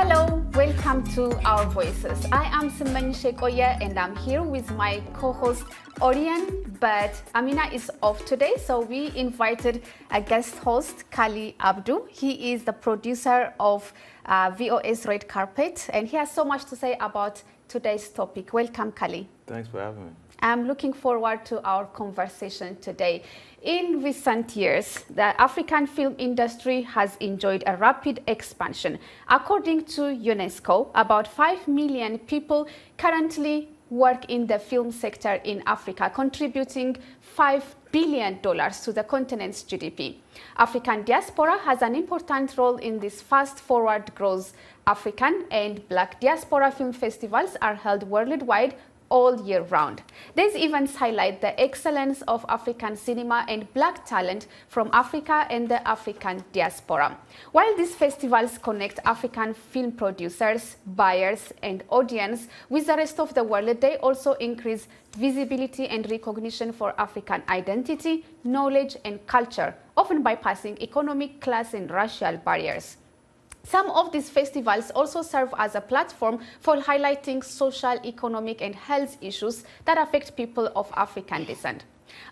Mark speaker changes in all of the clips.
Speaker 1: Hello, welcome to Our Voices. I am Siman Shekoya and I'm here with my co-host Orion, but Amina is off today, so we invited a guest host, Kali Abdu. He is the producer of VOA's Red Carpet, and he has so much to say about today's topic. Welcome, Kali.
Speaker 2: Thanks for having me.
Speaker 1: I'm looking forward to our conversation today. In recent years, the African film industry has enjoyed a rapid expansion. According to UNESCO, about 5 million people currently work in the film sector in Africa, contributing $5 billion to the continent's GDP. African diaspora has an important role in this fast-forward growth. African and Black diaspora film festivals are held worldwide all year round. These events highlight the excellence of African cinema and Black talent from Africa and the African diaspora. While these festivals connect African film producers, buyers, and audience with the rest of the world, they also increase visibility and recognition for African identity, knowledge, and culture, often bypassing economic, class, and racial barriers. Some of these festivals also serve as a platform for highlighting social, economic, and health issues that affect people of African descent.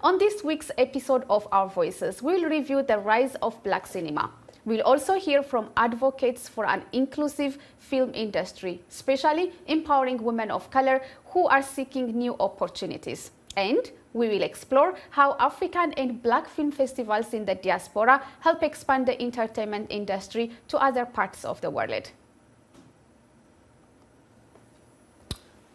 Speaker 1: On this week's episode of Our Voices, we'll review the rise of Black cinema. We'll also hear from advocates for an inclusive film industry, especially empowering women of color who are seeking new opportunities. And we will explore how African and Black film festivals in the diaspora help expand the entertainment industry to other parts of the world.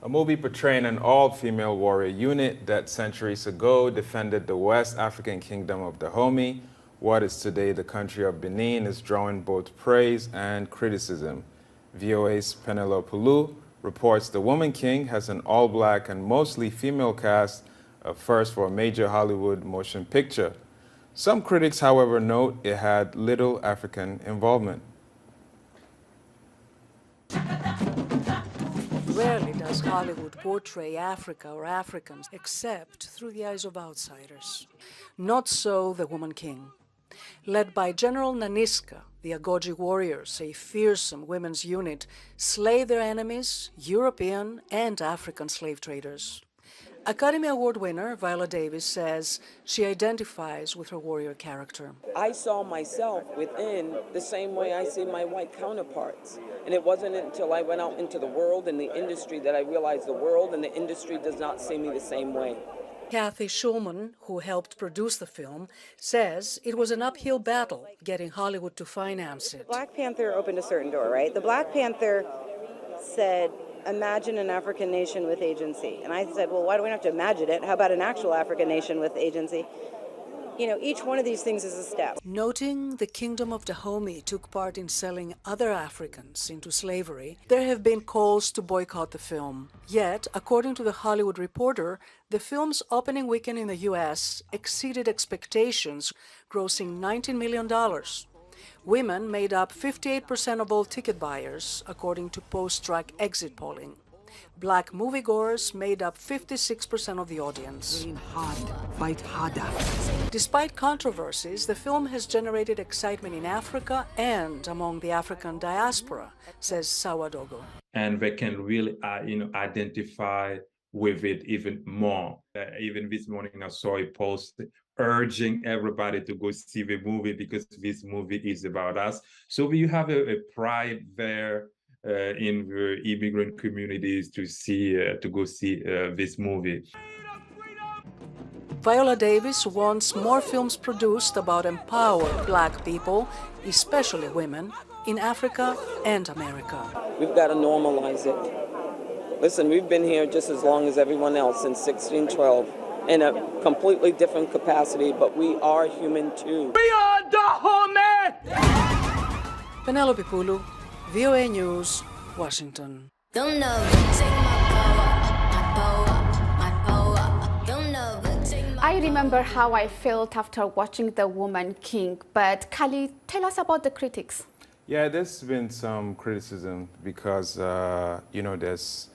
Speaker 2: A movie portraying an all-female warrior unit that centuries ago defended the West African kingdom of Dahomey, what is today the country of Benin, is drawing both praise and criticism. VOA's Penelope Pulu reports The Woman King has an all-Black and mostly female cast, a first for a major Hollywood motion picture. Some critics, however, note it had little African involvement.
Speaker 3: Rarely does Hollywood portray Africa or Africans except through the eyes of outsiders. Not so The Woman King. Led by General Naniska, the Agoji warriors, a fearsome women's unit, slay their enemies, European and African slave traders. Academy Award winner Viola Davis says she identifies with her warrior character.
Speaker 4: I saw myself within the same way I see my white counterparts. And it wasn't until I went out into the world and the industry that I realized the world and the industry does not see me the same way.
Speaker 3: Kathy Schulman, who helped produce the film, says it was an uphill battle getting Hollywood to finance it.
Speaker 5: Black Panther opened a certain door, right? The Black Panther said, imagine an African nation with agency. And I said, well, why do we have to imagine it? How about an actual African nation with agency? You know, each one of these things is a step.
Speaker 3: Noting the Kingdom of Dahomey took part in selling other Africans into slavery, there have been calls to boycott the film. Yet, according to The Hollywood Reporter, the film's opening weekend in the U.S. exceeded expectations, grossing $19 million. Women made up 58% of all ticket buyers, according to post-strike exit polling. Black moviegoers made up 56% of the audience.
Speaker 6: Train hard, fight harder.
Speaker 3: Despite controversies, the film has generated excitement in Africa and among the African diaspora, says Sawadogo.
Speaker 7: And they can really, identify with it even more. Even this morning, I saw a post urging everybody to go see the movie because this movie is about us. So you have a pride there in the immigrant communities to go see this movie.
Speaker 3: Viola Davis wants more films produced about empowered Black people, especially women, in Africa and America.
Speaker 4: We've got to normalize it. Listen, we've been here just as long as everyone else since 1612 in a completely different capacity, but we are human too.
Speaker 6: We are Dahomey!
Speaker 3: Penelope Pulu, VOA News, Washington.
Speaker 1: I remember how I felt after watching The Woman King, but Kali, tell us about the critics.
Speaker 2: Yeah, there's been some criticism because, there's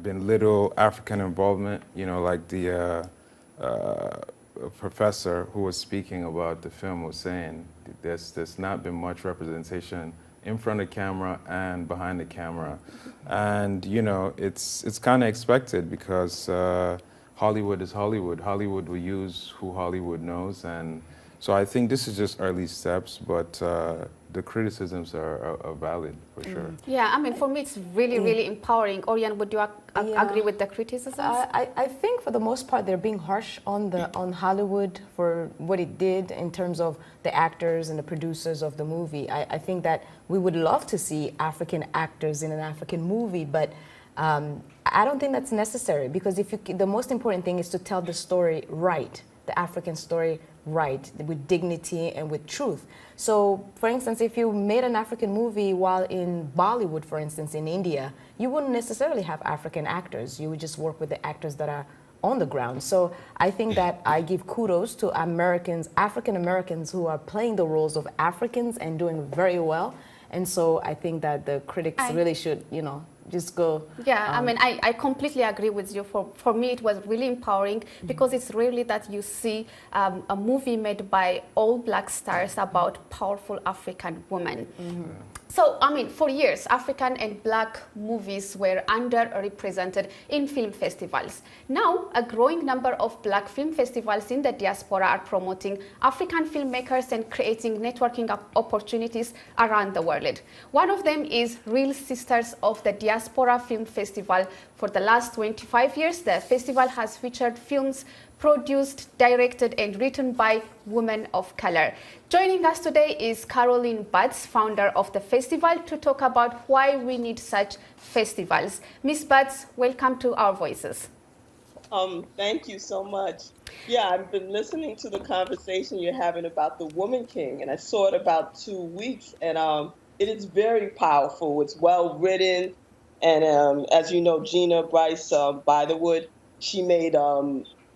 Speaker 2: been little African involvement, like the professor who was speaking about the film was saying, there's not been much representation in front of the camera and behind the camera. And, you know, it's kind of expected because Hollywood is Hollywood. Hollywood will use who Hollywood knows. And so I think this is just early steps, but the criticisms are valid for sure.
Speaker 1: Yeah, I mean, for me, it's really, really empowering. Oriane, would you agree with the criticisms?
Speaker 8: I think for the most part, they're being harsh on Hollywood for what it did in terms of the actors and the producers of the movie. I think that we would love to see African actors in an African movie, but I don't think that's necessary, because the most important thing is to tell the story right, the African story right, with dignity and with truth. So, for instance, if you made an African movie while in Bollywood, for instance, in India, you wouldn't necessarily have African actors. You would just work with the actors that are on the ground. So I think that I give kudos to Americans, African Americans, who are playing the roles of Africans and doing very well. And so I think that the critics really should, you know, just go.
Speaker 1: Yeah, I mean, I completely agree with you. For me, it was really empowering, because it's really that you see a movie made by all black stars about powerful African women. So, I mean, for years, African and black movies were underrepresented in film festivals. Now, a growing number of black film festivals in the diaspora are promoting African filmmakers and creating networking opportunities around the world. One of them is Real Sisters of the Diaspora Film Festival. For the last 25 years, the festival has featured films produced, directed, and written by women of color. Joining us today is Caroline Butts, founder of the festival, to talk about why we need such festivals. Ms. Butts, welcome to Our Voices.
Speaker 9: Thank you so much. Yeah, I've been listening to the conversation you're having about the Woman King, and I saw it about 2 weeks, and it is very powerful. It's well written, and as you know, Gina Bryce Bythewood, she made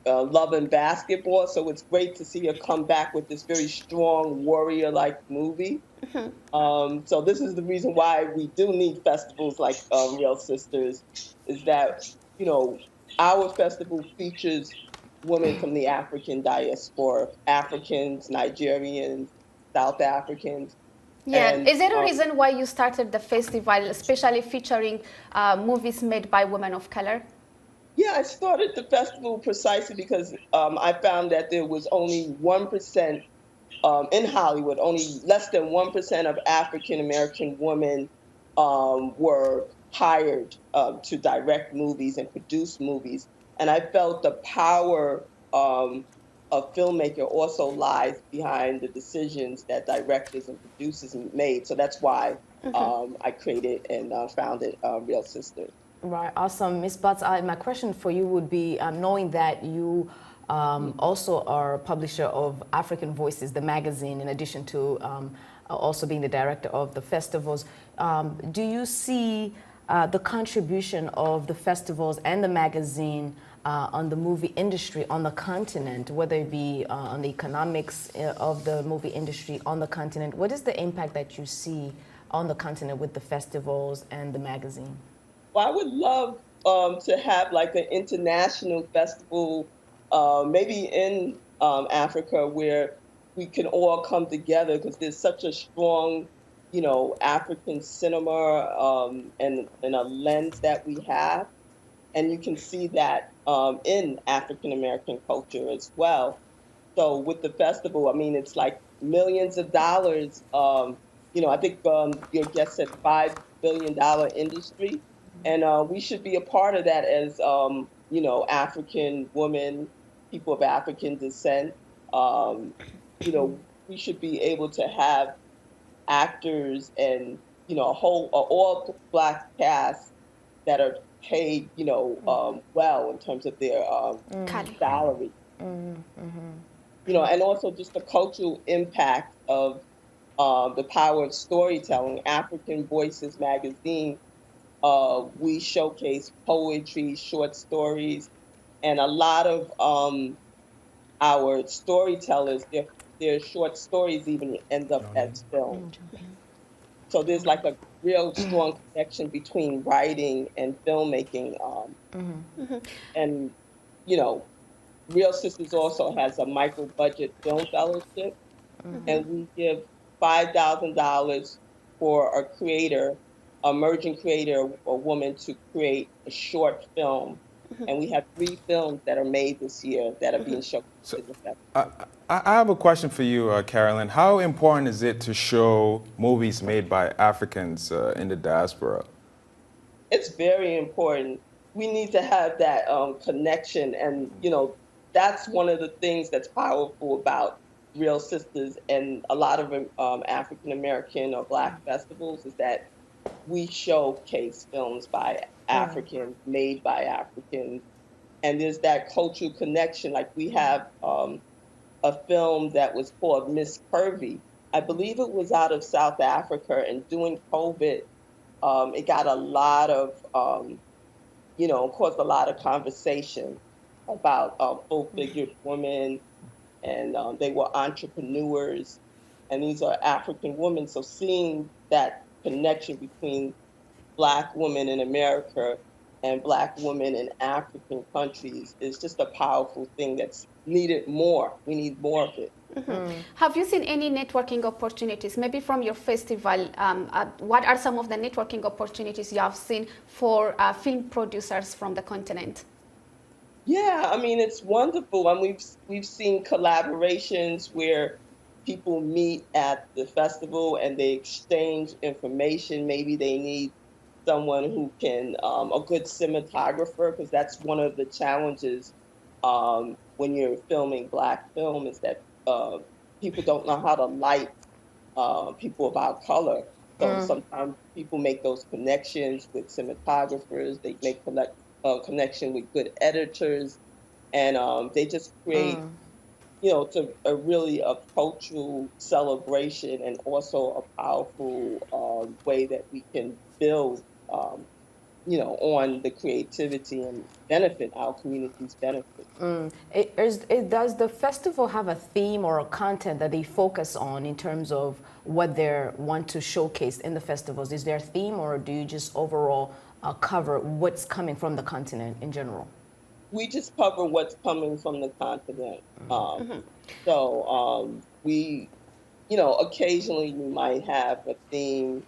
Speaker 9: Love and Basketball, so it's great to see her come back with this very strong warrior-like movie. So this is the reason why we do need festivals like Real Sisters, is that, you know, our festival features women from the African diaspora, Africans, Nigerians, South Africans.
Speaker 1: Yeah,
Speaker 9: and,
Speaker 1: is there a reason why you started the festival, especially featuring movies made by women of color?
Speaker 9: Yeah, I started the festival precisely because I found that there was only 1% in Hollywood, only less than 1% of African-American women were hired to direct movies and produce movies. And I felt the power of filmmaker also lies behind the decisions that directors and producers made. So that's why I created and founded Real Sisters.
Speaker 8: Right, awesome. Ms. Butts, my question for you would be, knowing that you also are a publisher of African Voices, the magazine, in addition to also being the director of the festivals, do you see the contribution of the festivals and the magazine on the movie industry on the continent, whether it be on the economics of the movie industry on the continent? What is the impact that you see on the continent with the festivals and the magazine?
Speaker 9: Well, I would love to have like an international festival, maybe in Africa, where we can all come together, because there's such a strong, you know, African cinema and a lens that we have. And you can see that in African-American culture as well. So with the festival, I mean, it's like millions of dollars. You know, I think your guest said $5 billion industry. And we should be a part of that as, you know, African women, people of African descent. You know, we should be able to have actors and, you know, all black cast that are paid, you know, well in terms of their salary. You know, and also just the cultural impact of the power of storytelling. African Voices magazine, we showcase poetry, short stories, and a lot of our storytellers, their short stories even end up as film. So there's like a real strong connection between writing and filmmaking. And, you know, Real Sisters also has a micro-budget film fellowship, and we give $5,000 for a creator, emerging creator, a woman to create a short film. And we have 3 films that are made this year that are being shown to the festival.
Speaker 2: I have a question for you, Carolyn. How important is it to show movies made by Africans in the diaspora?
Speaker 9: It's very important. We need to have that connection, and that's one of the things that's powerful about Real Sisters and a lot of African American or Black festivals is that we showcase films by Africans, made by Africans, and there's that cultural connection. Like we have a film that was called Miss Curvy. I believe it was out of South Africa, and during COVID, it got a lot of, caused a lot of conversation about full-figured women, and they were entrepreneurs, and these are African women. So seeing that connection between Black women in America and Black women in African countries is just a powerful thing that's needed more. We need more of it.
Speaker 1: Have you seen any networking opportunities, maybe from your festival? What are some of the networking opportunities you have seen for film producers from the continent?
Speaker 9: Yeah, I mean, it's wonderful. And we've seen collaborations where people meet at the festival and they exchange information. Maybe they need someone who can, a good cinematographer, because that's one of the challenges when you're filming Black film is that people don't know how to light people of our color. So sometimes people make those connections with cinematographers. They make connection with good editors, and they just create, it's a really a cultural celebration and also a powerful way that we can build, on the creativity and benefit our communities benefit.
Speaker 8: Does the festival have a theme or a content that they focus on in terms of what they want to showcase in the festivals? Is there a theme, or do you just overall cover what's coming from the continent in general?
Speaker 9: We just cover what's coming from the continent. So we, occasionally we might have a theme.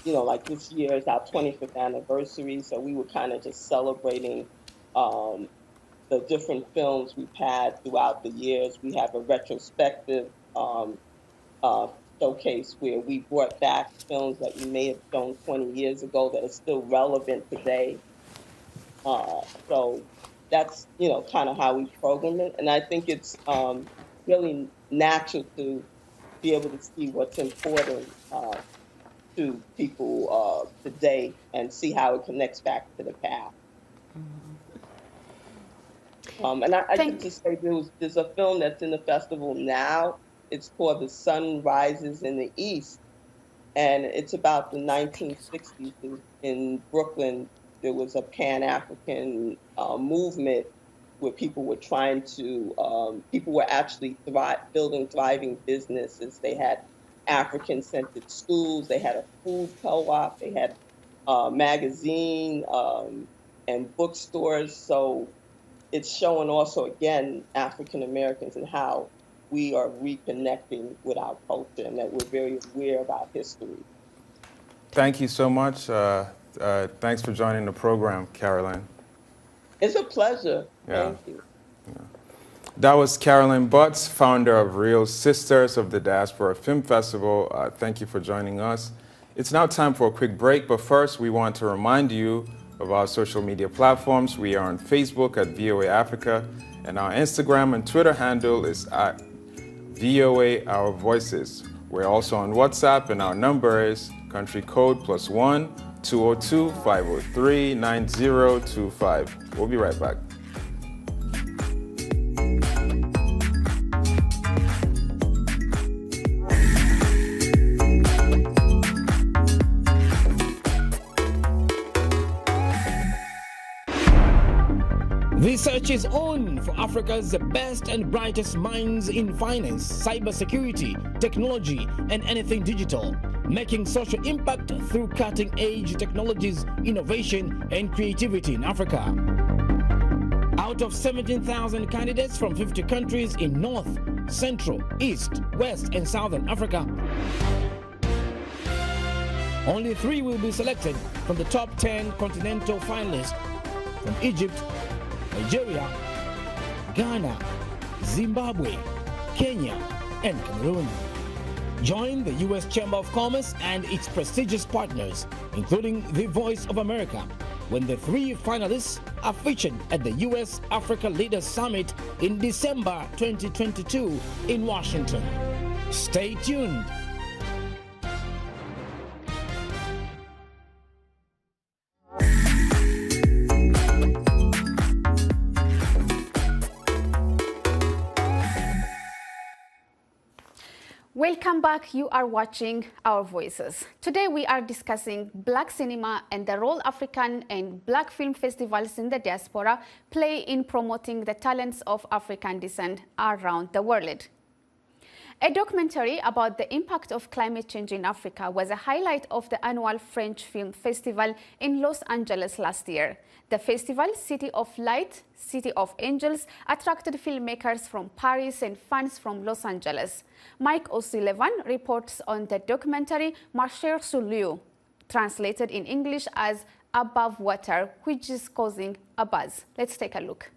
Speaker 9: Like this year is our 25th anniversary, so we were kind of just celebrating the different films we've had throughout the years. We have a retrospective showcase where we brought back films that we may have shown 20 years ago that are still relevant today. So that's, kind of how we program it. And I think it's really natural to be able to see what's important to people today and see how it connects back to the past. And I can just say there's a film that's in the festival now. It's called The Sun Rises in the East, and it's about the 1960s in Brooklyn. There was a Pan-African movement where people were trying to, people were actually building thriving businesses. They had African-centered schools, they had a food co-op, they had a magazine and bookstores. So it's showing also, again, African Americans and how we are reconnecting with our culture and that we're very aware of our history.
Speaker 2: Thank you so much. Thanks for joining the program, Carolyn.
Speaker 9: It's a pleasure.
Speaker 2: Yeah.
Speaker 9: Thank you.
Speaker 2: Yeah. That was Carolyn Butts, founder of Real Sisters of the Diaspora Film Festival. Thank you for joining us. It's now time for a quick break, but first we want to remind you of our social media platforms. We are on Facebook at VOA Africa, and our Instagram and Twitter handle is at VOA Our Voices. We're also on WhatsApp, and our number is country code +1 202 503 9025. We'll be right back.
Speaker 10: Research is on for Africa's best and brightest minds in finance, cybersecurity, technology, and anything digital, making social impact through cutting-edge technologies, innovation, and creativity in Africa. Out of 17,000 candidates from 50 countries in North, Central, East, West, and Southern Africa, Only 3 will be selected from the top 10 continental finalists from Egypt, Nigeria, Ghana, Zimbabwe, Kenya, and Cameroon. Join the U.S. Chamber of Commerce and its prestigious partners, including the Voice of America, when the 3 finalists are featured at the U.S. Africa Leaders Summit in December 2022 in Washington. Stay tuned.
Speaker 1: Welcome back. You are watching Our Voices. Today we are discussing Black cinema and the role African and Black film festivals in the diaspora play in promoting the talents of African descent around the world. A documentary about the impact of climate change in Africa was a highlight of the annual French Film Festival in Los Angeles last year. The festival, City of Light, City of Angels, attracted filmmakers from Paris and fans from Los Angeles. Mike O'Sullivan reports on the documentary Marcher sur l'eau, translated in English as Above Water, which is causing a buzz. Let's take a look.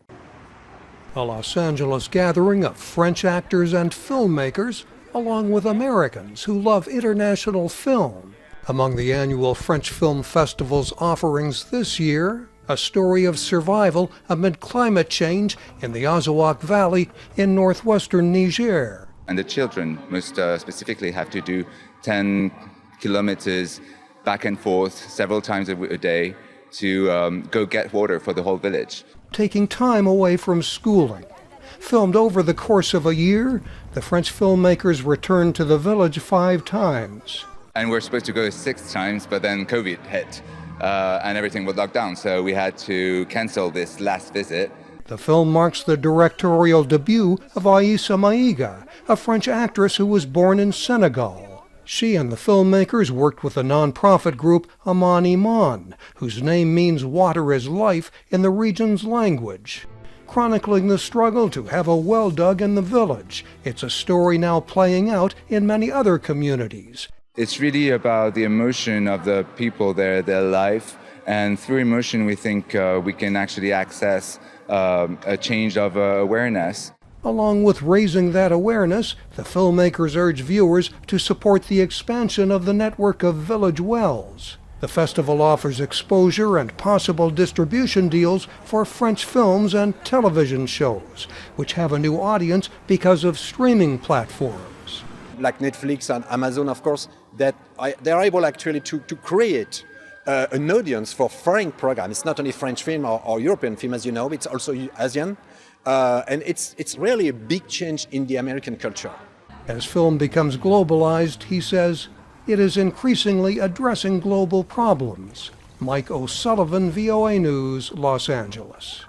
Speaker 11: A Los Angeles gathering of French actors and filmmakers, along with Americans who love international film. Among the annual French Film Festival's offerings this year, a story of survival amid climate change in the Azawak Valley in northwestern Niger.
Speaker 12: And the children, most specifically, have to do 10 kilometers back and forth several times a day to go get water for the whole village.
Speaker 11: Taking time away from schooling. Filmed over the course of a year, the French filmmakers returned to the village 5 times.
Speaker 12: And we're supposed to go 6 times, but then COVID hit and everything was locked down, so we had to cancel this last visit.
Speaker 11: The film marks the directorial debut of Aïssa Maïga, a French actress who was born in Senegal. She and the filmmakers worked with the non-profit group Aman Iman, whose name means water is life in the region's language. Chronicling the struggle to have a well dug in the village, it's a story now playing out in many other communities.
Speaker 12: It's really about the emotion of the people there, their life, and through emotion we think we can actually access a change of awareness.
Speaker 11: Along with raising that awareness, the filmmakers urge viewers to support the expansion of the network of village wells. The festival offers exposure and possible distribution deals for French films and television shows, which have a new audience because of streaming platforms.
Speaker 13: Like Netflix and Amazon, of course, that they're able actually to create an audience for foreign programs. It's not only French film or European film, as you know, it's also Asian. And it's really a big change in the American culture.
Speaker 11: As film becomes globalized, he says, it is increasingly addressing global problems. Mike O'Sullivan, VOA News, Los Angeles.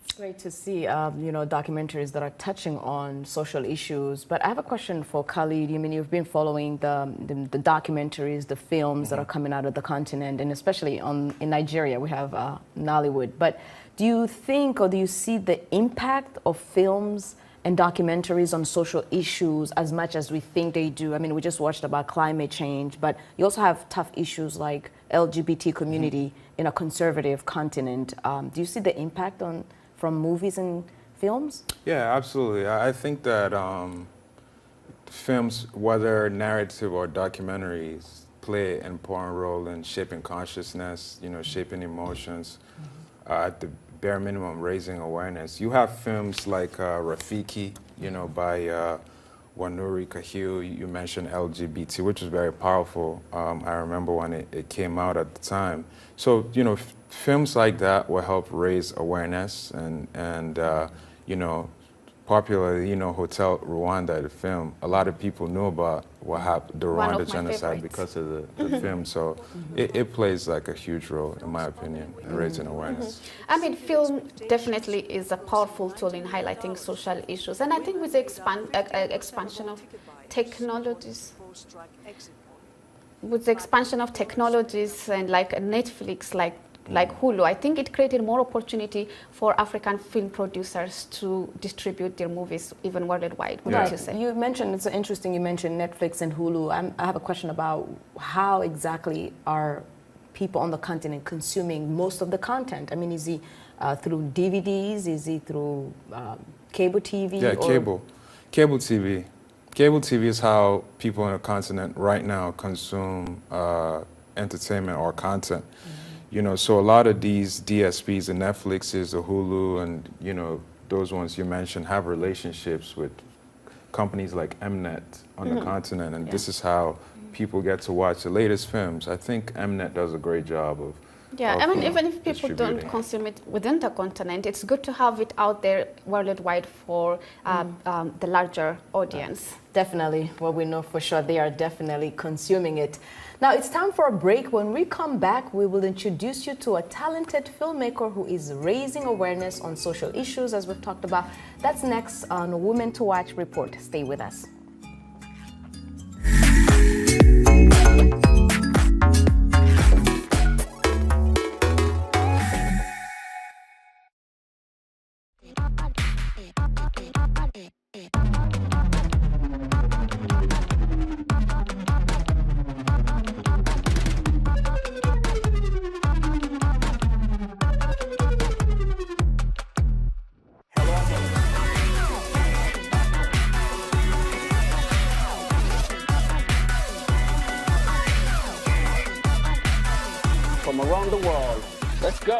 Speaker 8: It's great to see, documentaries that are touching on social issues. But I have a question for Khalid. I mean, you've been following the documentaries, the films that are coming out of the continent, and especially in Nigeria, we have Nollywood. But do you think, or do you see the impact of films and documentaries on social issues as much as we think they do? I mean, we just watched about climate change, but you also have tough issues like LGBT community in a conservative continent. Do you see the impact from movies and films?
Speaker 2: Yeah, absolutely. I think that films, whether narrative or documentaries, play an important role in shaping consciousness, shaping emotions, at the bare minimum, raising awareness. You have films like Rafiki, by Wanuri Kahiu. You mentioned LGBT, which is very powerful. I remember when it came out at the time. So, films like that will help raise awareness and popularly, Hotel Rwanda, the film, a lot of people knew about what happened, the Rwanda genocide, because of the film. So it plays like a huge role, in my opinion, in raising awareness.
Speaker 1: I mean, film definitely is a powerful tool in highlighting social issues. And I think with the expansion of technologies, and like Netflix, like like Hulu. I think it created more opportunity for African film producers to distribute their movies even worldwide. What would you say?
Speaker 8: You mentioned, it's interesting, you mentioned Netflix and Hulu. I have a question about how exactly are people on the continent consuming most of the content? I mean, is he through DVDs? Is he through cable TV?
Speaker 2: Yeah, cable TV. Cable TV is how people on the continent right now consume entertainment or content. You know, so a lot of these DSPs, the Netflixes, the Hulu, and you know, those ones you mentioned have relationships with companies like Mnet on the continent, and this is how people get to watch the latest films. I think Mnet does a great job of
Speaker 1: I mean, even if people don't consume it within the continent, it's good to have it out there worldwide for the larger audience.
Speaker 8: Definitely. Well, we know for sure they are definitely consuming it. Now, it's time for a break. When we come back, we will introduce you to a talented filmmaker who is raising awareness on social issues, as we've talked about. That's next on Women to Watch Report. Stay with us.
Speaker 6: From around the world. Let's go.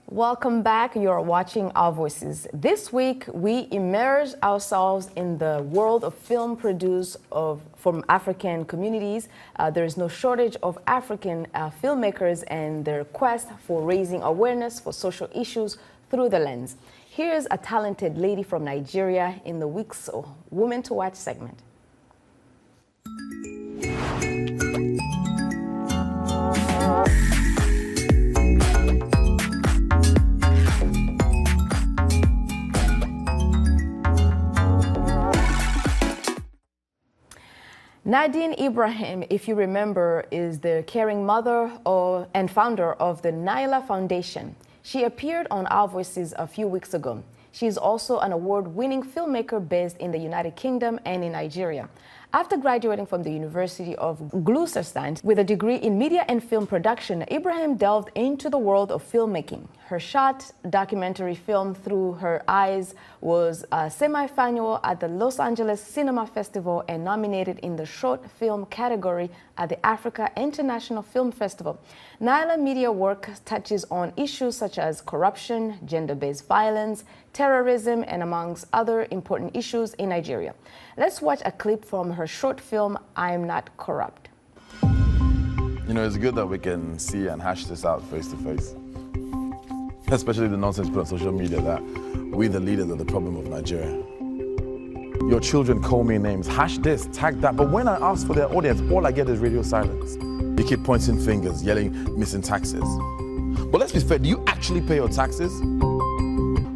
Speaker 8: Welcome back. You're watching Our Voices. This week, we immerse ourselves in the world of film produced from African communities. There is no shortage of African filmmakers and their quest for raising awareness for social issues through the lens. Here's a talented lady from Nigeria in the week's Women to Watch segment. Nadine Ibrahim, if you remember, is the caring mother and founder of the Naila Foundation. She appeared on Our Voices a few weeks ago. She is also an award-winning filmmaker based in the United Kingdom and in Nigeria. After graduating from the University of Gloucester with a degree in media and film production, Ibrahim delved into the world of filmmaking. Her short documentary film, Through Her Eyes, was a semi-final at the Los Angeles Cinema Festival and nominated in the short film category at the Africa International Film Festival. Naila media work touches on issues such as corruption, gender-based violence, terrorism, and amongst other important issues in Nigeria. Let's watch a clip from her short film, I'm Not Corrupt.
Speaker 14: You know, it's good that we can see and hash this out face to face. Especially the nonsense put on social media that we, the leaders, are the problem of Nigeria. Your children call me names, hash this, tag that, but when I ask for their audience, all I get is radio silence. You keep pointing fingers, yelling, missing taxes. But let's be fair, do you actually pay your taxes?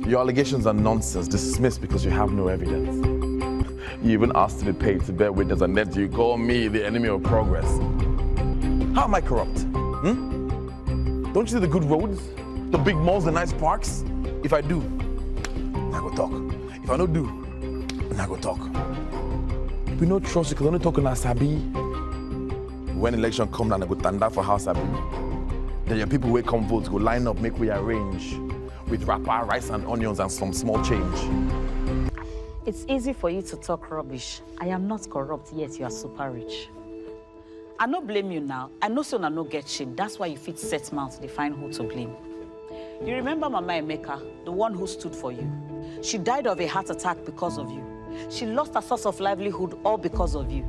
Speaker 14: Your allegations are nonsense, dismissed because you have no evidence. You even asked to be paid to bear witness, and then you call me the enemy of progress. How am I corrupt? Don't you see the good roads, the big malls, the nice parks? If I do, I go talk. If I don't do, I go talk. We no trust you because only talk on Asabi. When election come down, I go tanda for House Asabi. Then your people will come vote, go line up, make we arrange with wrapper, rice and onions and some small change.
Speaker 15: It's easy for you to talk rubbish. I am not corrupt, yet you are super rich. I no blame you now. I know so I no get shame. That's why you fit set mouth to define who to blame. You remember Mama Emeka, the one who stood for you? She died of a heart attack because of you. She lost her source of livelihood all because of you.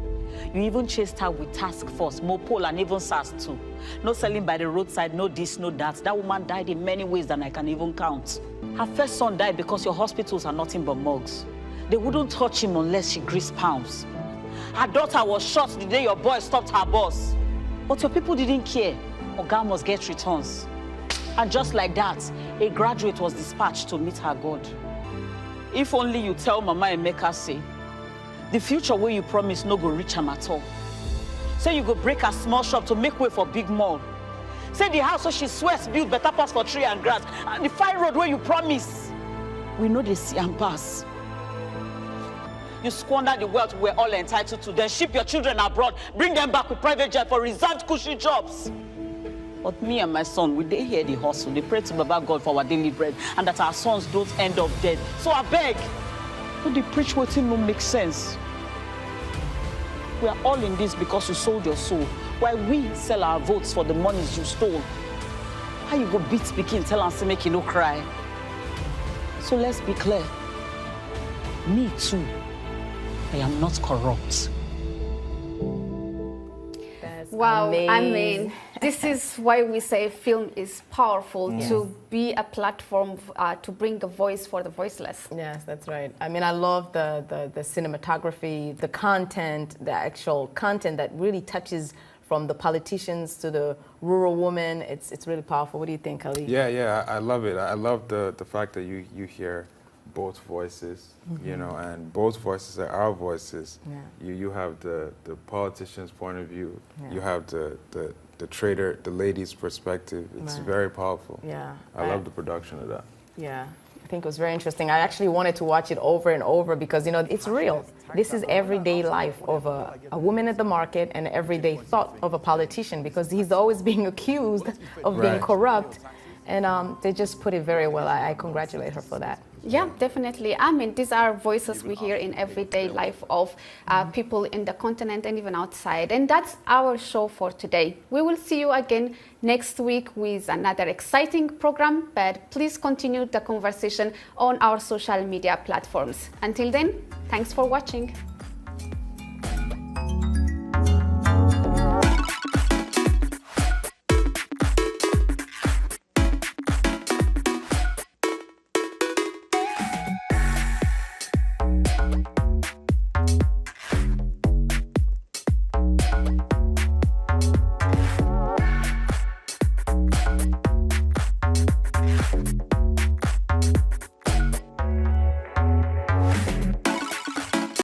Speaker 15: You even chased her with task force, Mopol, and even SARS too. No selling by the roadside, no this, no that. That woman died in many ways than I can even count. Her first son died because your hospitals are nothing but morgues. They wouldn't touch him unless she greased palms. Her daughter was shot the day your boy stopped her boss. But your people didn't care. Oga must get returns. And just like that, a graduate was dispatched to meet her God. If only you tell Mama Emeka say, the future where you promise no go reach am at all. Say you go break a small shop to make way for big mall. Say the house so she swears build better pass for tree and grass. And the fine road where you promise, we know they see and pass. You squander the wealth we're all entitled to, then ship your children abroad, bring them back with private jet for reserved cushy jobs. But me and my son, we dey hear the hustle. They pray to Baba God for our daily bread and that our sons don't end up dead. So I beg, don't they preach what no make sense. We are all in this because you sold your soul, while we sell our votes for the monies you stole. How you go beat speaking, tell us to make you no cry? So let's be clear. Me too, I am not corrupt.
Speaker 1: Wow,
Speaker 8: amazing.
Speaker 1: I mean, this is why we say film is powerful, to be a platform to bring a voice for the voiceless.
Speaker 8: Yes, that's right. I mean, I love the cinematography, the content, the actual content that really touches from the politicians to the rural woman. It's really powerful. What do you think, Ali?
Speaker 2: Yeah, I love it. I love the fact that you hear both voices, you know, and both voices are our voices. Yeah. You have the politician's point of view. Yeah. You have the trader, the lady's perspective. It's very powerful. Yeah. I love the production of that.
Speaker 8: Yeah. I think it was very interesting. I actually wanted to watch it over and over because, you know, it's real. This is everyday life of a woman at the market and everyday thought of a politician, because he's always being accused of being corrupt. And they just put it very well. I congratulate her for that.
Speaker 1: Yeah, definitely. I mean, these are voices we hear in everyday life of people in the continent and even outside. And that's our show for today. We will see you again next week with another exciting program, but please continue the conversation on our social media platforms. Until then, thanks for watching.